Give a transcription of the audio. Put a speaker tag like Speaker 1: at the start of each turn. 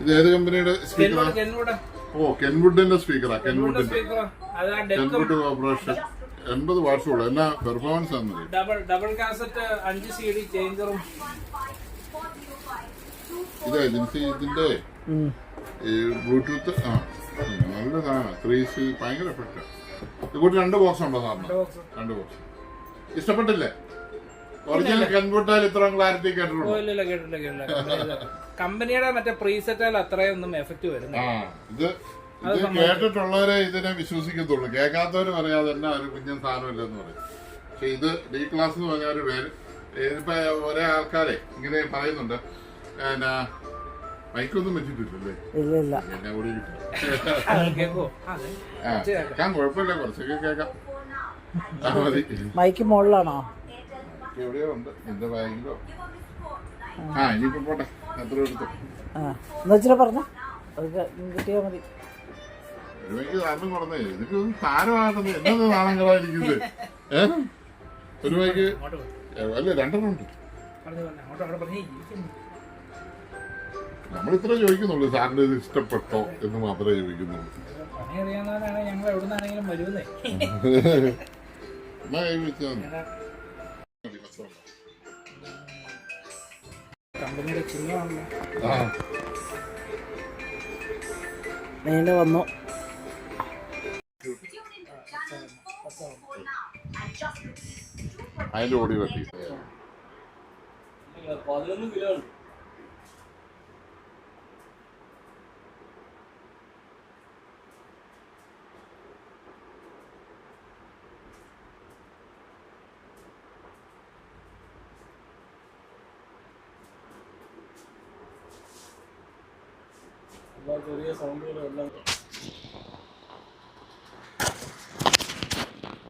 Speaker 1: ഇത് ഏത് കമ്പനിയുടെ സ്പീക്കറാ? ഓ, കെൻവുഡിന്റെ സ്പീക്കറാ. Kenwood corporation. 80 വാട്ട്സ് ഉള്ളു. എന്നാ പെർഫോമൻസ് ആണ്?
Speaker 2: ഡബിൾ കാസറ്റ് 5 CD ചേഞ്ചറും.
Speaker 1: ഇതാ ഇതിന്റെ ബ്ലൂടൂത്ത്. നല്ലതാണ്. 3C ഭയങ്കര എഫക്റ്റ്. ഇതുകൂടി 2 ബോക്സ് ഉണ്ടോ സാറിന്? 2 ബോക്സ്. ഇഷ്ടപ്പെട്ടില്ലേ? ഒറിജിനൽ കെൻവുഡിൽ ഇത്രയും ക്ലാരിറ്റി കേട്ടിട്ടുണ്ടോ?
Speaker 2: കമ്പനിയുടെ മറ്റേ പ്രീസെറ്റാൽ അത്രയൊന്നും എഫക്റ്റ് വരുന്നില്ല.
Speaker 1: ഇത് കേട്ടിട്ടുള്ളവരെ ഇതിനെ വിശ്വസിക്കത്തുള്ളൂ. കേൾക്കാത്തവര് പറയാതെ തന്നെ ഒരു കുഞ്ഞൻ സാധനമില്ലെന്ന് പറയും. പക്ഷെ ഇത് ഡി ക്ലാസ് എന്ന് പറഞ്ഞ ഒരു പേര്. ഇതിപ്പോ ഒരേ ആൾക്കാരെ ഇങ്ങനെ പറയുന്നുണ്ട്. പിന്നെ മൈക്കൊന്നും വെച്ചിട്ടില്ലല്ലേ? എന്നെ കൂടി കേൾക്കാൻ കുഴപ്പമില്ല, കുറച്ചൊക്കെ കേൾക്കാം. മതി.
Speaker 3: മൈക്ക് മുകളിലാണോ?
Speaker 1: എവിടെയോ ഉണ്ട്. എന്റെ ബാങ്കിലോ. ഇനിയിപ്പോ പോട്ടെ. എത്ര എടുത്തു
Speaker 3: പറഞ്ഞ കിട്ടിയാ മതി.
Speaker 1: ഒരു സാധനം കൊടുന്നേ. എനിക്ക് താരമാണെന്ന് എന്നത് നാണം കളായിരിക്കുന്നത്. ഒരു മൈക്ക് അല്ല 2 ഉണ്ട്. നമ്മൾ ഇത്ര ചോദിക്കുന്നുള്ളൂ. സാറിന് ഇത് ഇഷ്ടപ്പെട്ടോ എന്ന് മാത്രമേ ചോദിക്കുന്നുള്ളൂ.
Speaker 3: നീണ്ട വന്നു.
Speaker 1: അതിന്റെ ഓടി വെട്ടി
Speaker 2: 11 കിലോ ഉണ്ട്. ചെറിയ സൗണ്ടുകളെല്ലാം